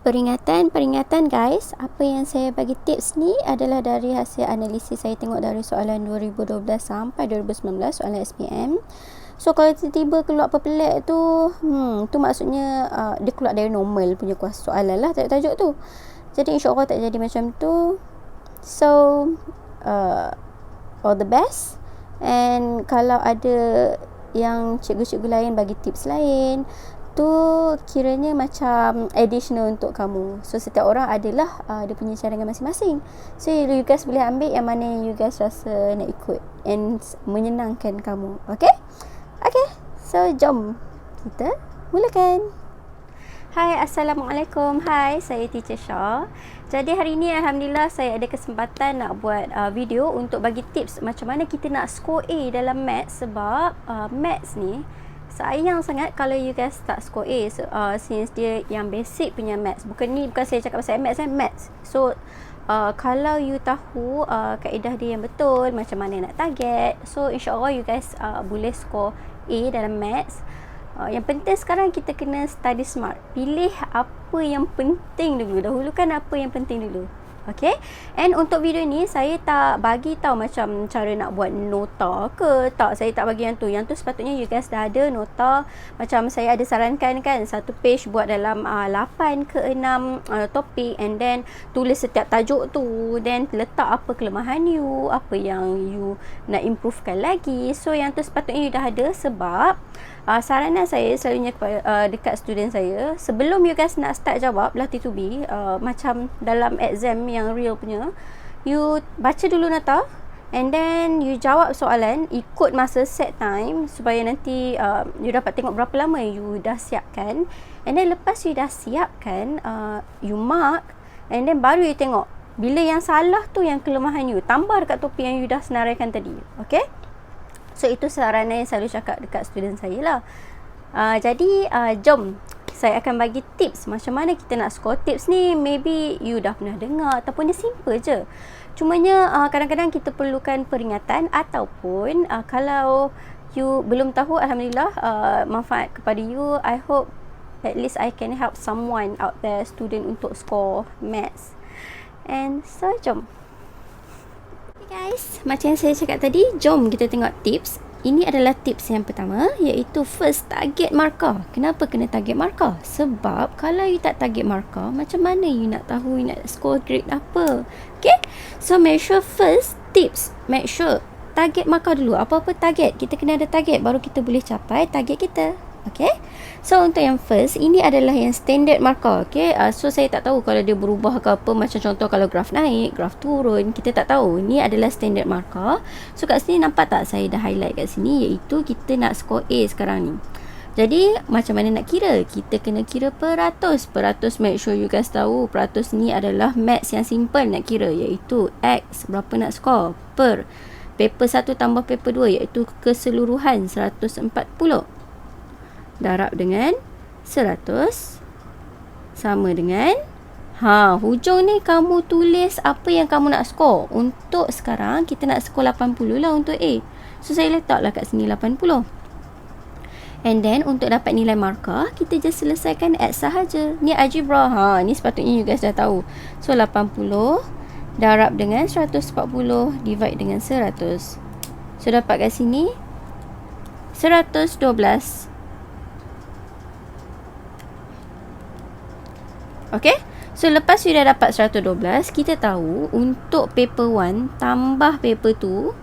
Peringatan guys, apa yang saya bagi tips ni adalah dari hasil analisis saya tengok dari soalan 2012 sampai 2019 soalan SPM. So kalau tiba-tiba keluar apa pelik tu, tu maksudnya dia keluar dari normal punya kuasa soalan lah tajuk tu. Jadi insya-Allah tak jadi macam tu. So all the best. And kalau ada yang cikgu-cikgu lain bagi tips lain, tu kiranya macam additional untuk kamu. So setiap orang adalah dia punya cadangan masing-masing. So you guys boleh ambil yang mana yang you guys rasa nak ikut and menyenangkan kamu. Okay? Okay, so jom kita mulakan. Hai, Assalamualaikum. Hai, saya Teacher Shah. Jadi hari ni Alhamdulillah saya ada kesempatan nak buat video untuk bagi tips macam mana kita nak score A dalam maths. Sebab maths ni sayang sangat kalau you guys tak score A. So, since dia yang basic punya maths. Bukan saya cakap pasal maths. So kalau you tahu kaedah dia yang betul, macam mana nak target, so insyaAllah you guys boleh score A dalam maths. Yang penting sekarang kita kena study smart. Pilih apa yang penting dulu. Dahulukan apa yang penting dulu. Okay. And untuk video ni saya tak bagi tahu macam cara nak buat nota ke. Tak, saya tak bagi yang tu. Yang tu sepatutnya you guys dah ada nota. Macam saya ada sarankan kan, satu page buat dalam 8 ke 6 topik, and then tulis setiap tajuk tu, then letak apa kelemahan you, apa yang you nak improvekan lagi. So yang tu sepatutnya you dah ada. Sebab saranan saya selalunya dekat student saya, sebelum you guys nak start jawab latih to be, macam dalam exam yang real punya, you baca dulu nota and then you jawab soalan ikut masa set time supaya nanti you dapat tengok berapa lama you dah siapkan. And then lepas you dah siapkan, you mark, and then baru you tengok bila yang salah tu yang kelemahan you, tambah dekat topik yang you dah senaraikan tadi. Okay. So itu saranan yang selalu cakap dekat student saya lah. Jadi jom saya akan bagi tips macam mana kita nak score. Tips ni maybe you dah pernah dengar ataupun dia simple je. Cumanya kadang-kadang kita perlukan peringatan, ataupun kalau you belum tahu, Alhamdulillah manfaat kepada you. I hope at least I can help someone out there, student, untuk score maths. And so jom. Guys, macam yang saya cakap tadi, jom kita tengok tips. Ini adalah tips yang pertama, iaitu first, target markah. Kenapa kena target markah? Sebab kalau you tak target markah, macam mana you nak tahu you nak score grade apa? Okay, so make sure first tips, make sure target markah dulu. Apa-apa target, kita kena ada target, baru kita boleh capai target kita. Okay, so untuk yang first, ini adalah yang standard markah. Okay, so saya tak tahu kalau dia berubah ke apa. Macam contoh kalau graf naik, graf turun, kita tak tahu. Ini adalah standard markah. So kat sini nampak tak saya dah highlight kat sini, iaitu kita nak score A sekarang ni. Jadi macam mana nak kira? Kita kena kira peratus. Peratus, make sure you guys tahu peratus ni adalah maths yang simple nak kira, iaitu X berapa nak score per paper 1 tambah paper 2, iaitu keseluruhan 140 darab dengan 100 sama dengan hujung ni kamu tulis apa yang kamu nak score. Untuk sekarang kita nak score 80 lah untuk A. So saya letaklah kat sini 80. And then untuk dapat nilai markah, kita just selesaikan add sahaja. Ni algebra. Ni sepatutnya you guys dah tahu. So 80 darab dengan 140 divide dengan 100. So dapat kat sini 112. Okay, so lepas you dah dapat 112, kita tahu untuk paper 1 tambah paper 2,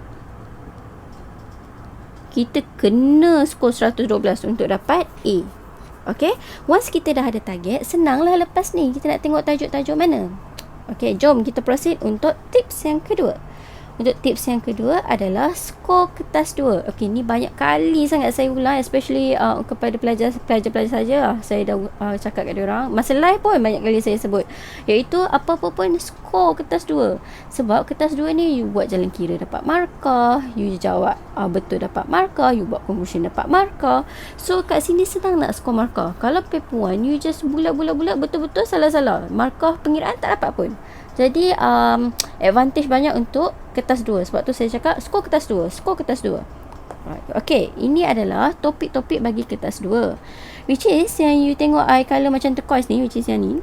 kita kena score 112 untuk dapat A. Okay, once kita dah ada target, senanglah lepas ni kita nak tengok tajuk-tajuk mana. Okay, jom kita proceed untuk tips yang kedua. Untuk tips yang kedua adalah skor kertas 2. Okey, ni banyak kali sangat saya ulang, especially kepada pelajar-pelajar saja. Saya dah cakap kat diorang. Masa live pun banyak kali saya sebut, iaitu apa-apa pun skor kertas 2. Sebab kertas 2 ni you buat jalan kira dapat markah, you jawab betul dapat markah, you buat conclusion dapat markah. So kat sini senang nak skor markah. Kalau paper 1 you just bulat-bulat betul-betul salah-salah, markah pengiraan tak dapat pun. Jadi advantage banyak untuk kertas 2. Sebab tu saya cakap skor kertas 2, skor kertas 2. Okay, ini adalah topik-topik bagi kertas 2, which is yang you tengok eye colour macam turquoise ni, which is yang ni.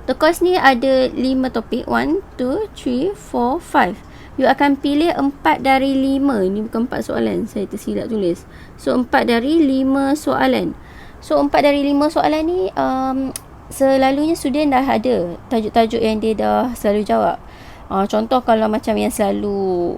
The course ni ada 5 topik. 1, 2, 3, 4, 5. You akan pilih 4 dari 5. Ni bukan 4 soalan. Saya tersilap tulis. So, 4 dari 5 soalan. So, 4 dari 5 soalan ni selalunya student dah ada tajuk-tajuk yang dia dah selalu jawab. Contoh kalau macam yang selalu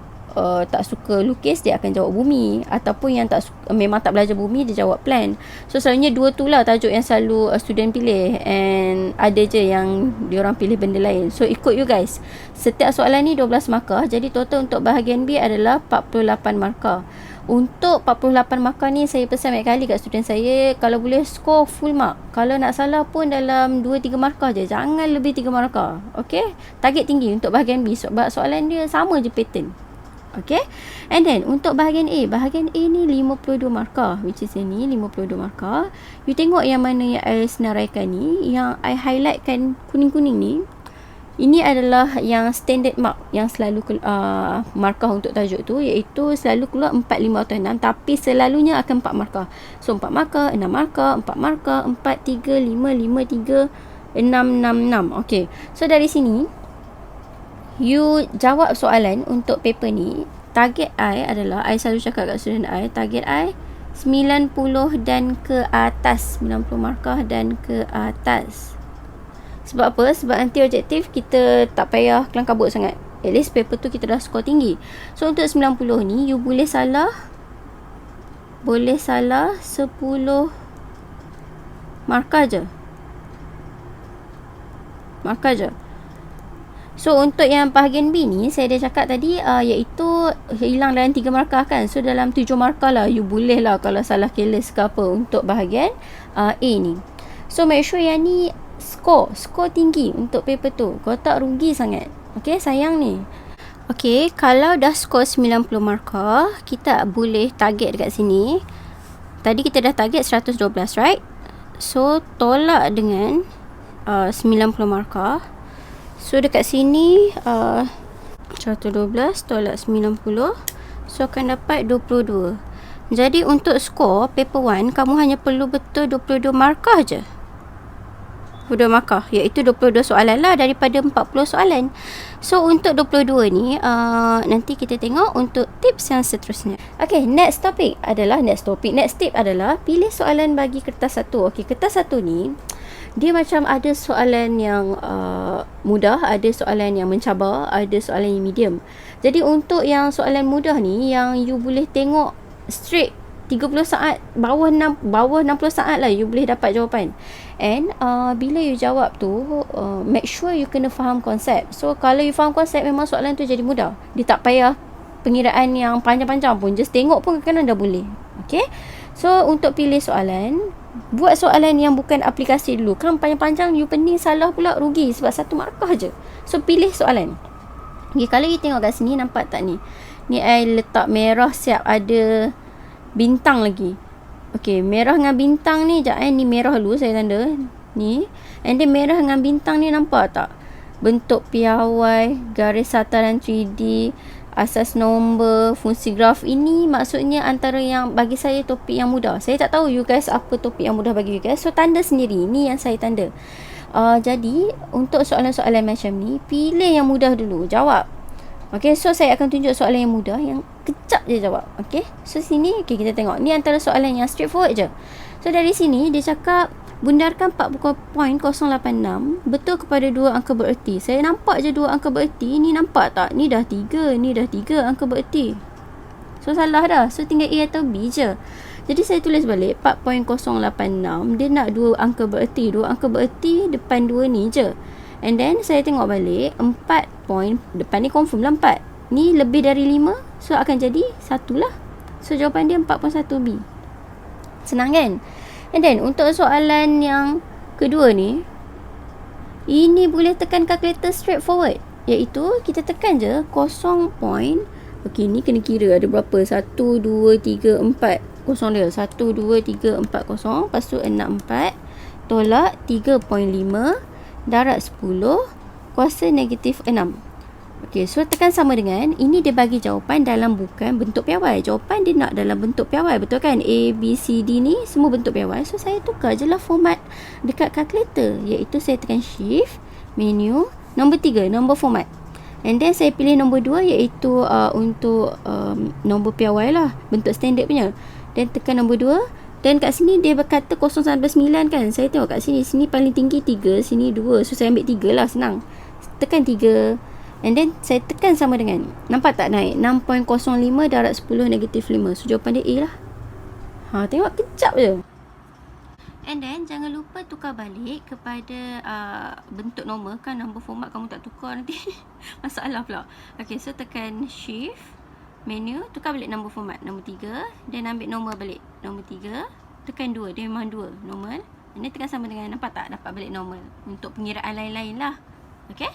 tak suka lukis, dia akan jawab bumi. Ataupun yang memang tak belajar bumi, dia jawab plan. So selalunya 2 tu lah tajuk yang selalu student pilih. And ada je yang diorang pilih benda lain. So ikut you guys. Setiap soalan ni 12 markah. Jadi total untuk bahagian B adalah 48 markah. Untuk 48 markah ni, saya pesan banyak kali kat student saya, kalau boleh score full mark. Kalau nak salah pun dalam 2-3 markah je. Jangan lebih 3 markah. Okay, target tinggi untuk bahagian B. Sebab soalan dia sama je pattern. Okay, and then untuk bahagian A ni 52 markah, which is ini 52 markah. You tengok yang mana yang I senaraikan ni, yang I highlightkan kuning-kuning ni, ini adalah yang standard mark, yang selalu markah untuk tajuk tu, iaitu selalu keluar 4, 5 atau 6, tapi selalunya akan 4 markah. So 4 markah, 6 markah, 4 markah, 4, 3, 5, 5, 3, 6, 6, 6. Okay, so dari sini you jawab soalan untuk paper ni. Target I adalah, I selalu cakap kat student I, target I 90 dan ke atas, 90 markah dan ke atas. Sebab apa? Sebab nanti objektif kita tak payah kelang kabut sangat. At least paper tu kita dah skor tinggi. So untuk 90 ni, you boleh salah 10 markah je. So untuk yang bahagian B ni, saya dah cakap tadi, iaitu hilang dalam 3 markah kan. So dalam 7 markah lah, you boleh lah kalau salah careless ke apa untuk bahagian A ni. So make sure yang ni skor tinggi untuk paper tu. Kau tak rugi sangat. Okay, sayang ni. Okay, kalau dah skor 90 markah, kita boleh target dekat sini. Tadi kita dah target 112, right? So tolak dengan 90 markah. So dekat sini 112 tolak 90, so akan dapat 22. Jadi untuk skor paper 1, kamu hanya perlu betul 22 markah je. 22 markah, iaitu 22 soalan lah daripada 40 soalan. So untuk 22 ni nanti kita tengok untuk tips yang seterusnya. Okay, next tip adalah pilih soalan bagi kertas 1. Okay, kertas 1 ni dia macam ada soalan yang mudah, ada soalan yang mencabar, ada soalan yang medium. Jadi untuk yang soalan mudah ni, yang you boleh tengok straight 30 saat, bawah 60 saat lah you boleh dapat jawapan. And bila you jawab tu, make sure you kena faham konsep. So kalau you faham konsep, memang soalan tu jadi mudah. Dia tak payah pengiraan yang panjang-panjang pun, just tengok pun kadang dah boleh. Okay, so untuk pilih soalan, buat soalan yang bukan aplikasi dulu. Kan panjang-panjang you pening, salah pula rugi sebab 1 markah je. So pilih soalan. Okay, kalau you tengok kat sini, nampak tak ni? Ni I letak merah siap ada bintang lagi. Okay, merah dengan bintang ni, sekejap ni merah dulu saya tanda ni. And then merah dengan bintang ni, nampak tak? Bentuk piawai, garis sataran 3D, asas nombor, fungsi graf. Ini maksudnya antara yang bagi saya topik yang mudah. Saya tak tahu you guys apa topik yang mudah bagi you guys. So tanda sendiri, ni yang saya tanda. Jadi untuk soalan-soalan macam ni, pilih yang mudah dulu, jawab. Okay, so saya akan tunjuk soalan yang mudah, yang kejap je jawab. Okay, so sini, okay, kita tengok. Ni antara soalan yang straightforward je. So dari sini, dia cakap bundarkan 40.086 betul kepada 2 angka bererti. Saya nampak je 2 angka bererti. Ni nampak tak? Ni dah 3, ni dah 3 angka bererti. So salah dah. So tinggal A atau B je. Jadi saya tulis balik 4.086. Dia nak 2 angka bererti. 2 angka bererti depan 2 ni je. And then saya tengok balik 4 point, depan ni confirm lah 4. Ni lebih dari 5, so akan jadi 1 lah. So jawapan dia 4.1B. Senang kan? And then untuk soalan yang kedua ni, ini boleh tekan kalkulator straightforward, iaitu kita tekan je 0. Okay, ni kena kira ada berapa, 1, 2, 3, 4 kosong dia, 1, 2, 3, 4 kosong. Lepas tu 64 tolak 3.5 darat 10 kuasa negatif 6. Okey, so tekan sama dengan, ini dia bagi jawapan dalam bukan bentuk piawai. Jawapan dia nak dalam bentuk piawai, betul kan? A, B, C, D ni semua bentuk piawai. So saya tukar je lah format dekat kalkulator, iaitu saya tekan shift, menu. Nombor 3, nombor format. And then saya pilih nombor 2 iaitu untuk nombor piawai lah, bentuk standard punya. Dan tekan nombor 2. Dan kat sini dia berkata 0-9 kan. Saya tengok kat sini paling tinggi 3, sini 2. So saya ambil 3 lah, senang. Tekan 3. And then saya tekan sama dengan, nampak tak naik 6.05 darab 10 negatif 5. So jawapan dia A lah. Tengok kejap je. And then jangan lupa tukar balik kepada bentuk normal kan. Nombor format kamu tak tukar nanti masalah pula. Okay, so tekan shift, menu, tukar balik nombor format, nombor 3. Dan ambil nombor balik, nombor 3. Tekan 2, dia memang 2 normal. And then tekan sama dengan, nampak tak, dapat balik normal. Untuk pengiraan lain-lain lah. Okay.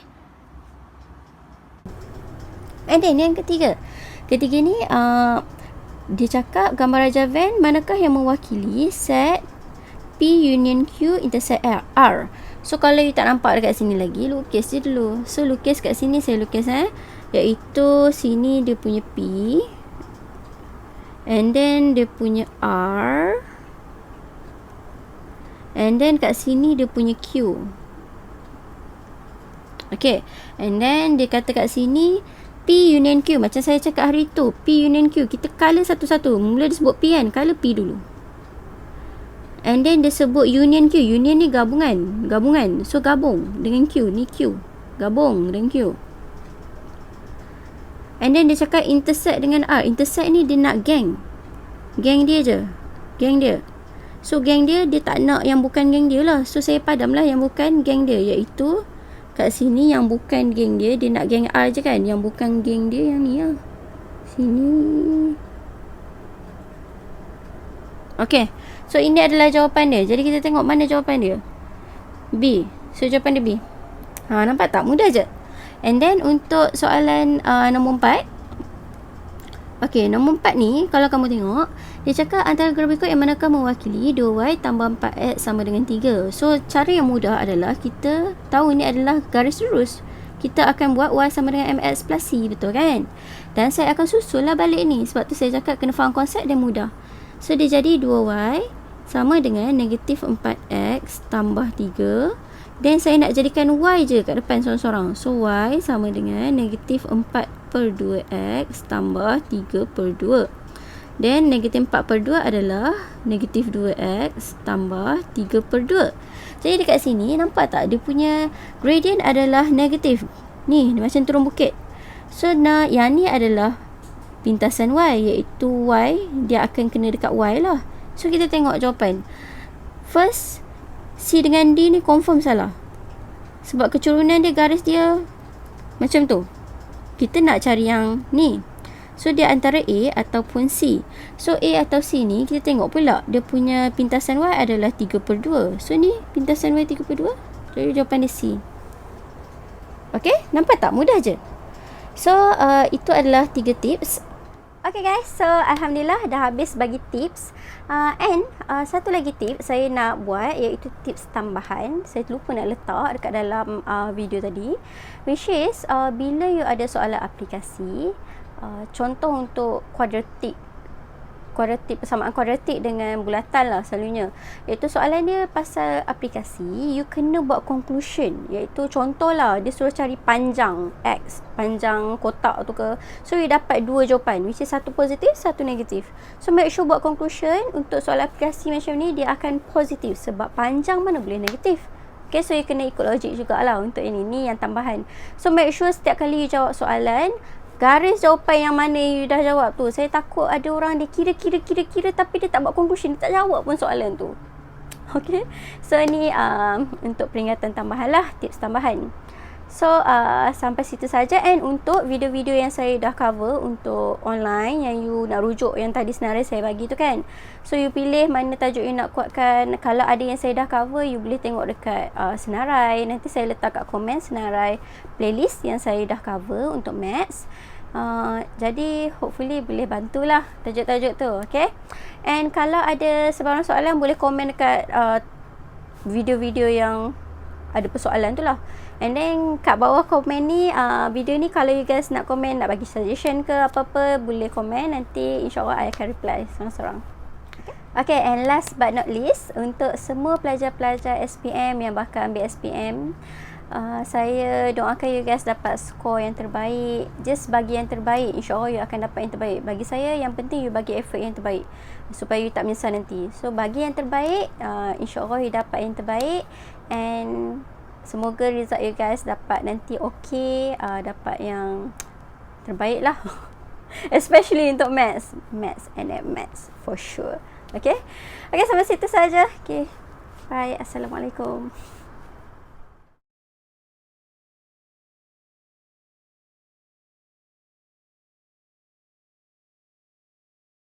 And then yang ketiga ni dia cakap gambar Raja Van manakah yang mewakili set P union Q intersect R. So kalau you tak nampak dekat sini lagi, lukis je dulu. So lukis kat sini, saya lukis iaitu sini dia punya P, and then dia punya R, and then kat sini dia punya Q. Okay, and then dia kata kat sini P union Q. Macam saya cakap hari tu, P union Q, kita colour satu-satu. Mula dia sebut P kan, colour P dulu. And then dia sebut union Q. Union ni gabungan. So gabung dengan Q. Ni Q, gabung dengan Q. And then dia cakap intersect dengan R. Intersect ni dia nak gang dia je. So gang dia tak nak yang bukan gang dia lah. So saya padam lah yang bukan gang dia, iaitu kat sini yang bukan geng dia nak geng R je kan. Yang bukan geng dia yang ni lah, sini. Okay, so ini adalah jawapan dia. Jadi kita tengok mana jawapan dia. B. So jawapan dia B. Nampak tak? Mudah je. And then untuk soalan nombor 4. Okay, nombor 4 ni kalau kamu tengok, dia cakap antara grafik yang manakah mewakili 2y tambah 4x sama dengan 3. So cara yang mudah adalah kita tahu ini adalah garis lurus. Kita akan buat y sama dengan mx plus c, betul kan? Dan saya akan susul lah balik ni. Sebab tu saya cakap kena faham konsep dan mudah. So dia jadi 2y sama dengan negatif 4x tambah 3. Dan saya nak jadikan y je kat depan seorang-seorang. So y sama dengan negatif 4/2x tambah 3/2. Dan negatif 4/2 adalah negatif 2x tambah 3/2. Jadi dekat sini nampak tak, dia punya gradient adalah negatif. Ni macam turun bukit. So yang ni adalah pintasan y, iaitu y dia akan kena dekat y lah. So kita tengok jawapan. First, C dengan D ni confirm salah. Sebab kecurunan dia, garis dia macam tu. Kita nak cari yang ni. So dia antara A ataupun C. So A atau C ni kita tengok pula dia punya pintasan Y adalah 3/2. So ni pintasan Y 3/2. Jadi jawapan dia C. Okay, nampak tak? Mudah je. So itu adalah 3 tips. Okay guys, so Alhamdulillah dah habis bagi tips. And satu lagi tips saya nak buat, iaitu tips tambahan. Saya lupa nak letak dekat dalam video tadi, which is bila you ada soalan aplikasi, contoh untuk kuadratik, persamaan kuadratik dengan bulatan lah selalunya, iaitu soalan dia pasal aplikasi, you kena buat conclusion, iaitu contoh lah dia suruh cari panjang X, panjang kotak tu ke. So you dapat 2 jawapan, which is satu positif, satu negatif. So make sure buat conclusion untuk soalan aplikasi macam ni, dia akan positif sebab panjang mana boleh negatif. Okay, so you kena ikut logik jugalah untuk ini. Ni yang tambahan. So make sure setiap kali you jawab soalan, garis jawapan yang mana you dah jawab tu. Saya takut ada orang dia kira tapi dia tak buat conclusion, dia tak jawab pun soalan tu. Okay, so ni untuk peringatan tambahan lah, tips tambahan. So sampai situ saja. And untuk video-video yang saya dah cover untuk online yang you nak rujuk, yang tadi senarai saya bagi tu kan, so you pilih mana tajuk you nak kuatkan. Kalau ada yang saya dah cover, you boleh tengok dekat senarai. Nanti saya letak kat komen senarai playlist yang saya dah cover untuk maths. Jadi hopefully boleh bantulah tajuk-tajuk tu. Okay, and kalau ada sebarang soalan, boleh komen dekat video-video yang ada persoalan tu lah. And then kat bawah komen ni, video ni kalau you guys nak komen, nak bagi suggestion ke apa-apa, boleh komen. Nanti insyaAllah I akan reply seorang-seorang. Okay, and last but not least, untuk semua pelajar-pelajar SPM yang bakal ambil SPM, Saya doakan you guys dapat skor yang terbaik. Just bagi yang terbaik, insyaAllah you akan dapat yang terbaik. Bagi saya yang penting you bagi effort yang terbaik supaya you tak menyesal nanti. So bagi yang terbaik, insyaAllah you dapat yang terbaik. And semoga result you guys dapat nanti okay, dapat yang terbaik lah. Especially untuk maths and maths for sure. Okay, sampai situ saja. Okay, bye. Assalamualaikum.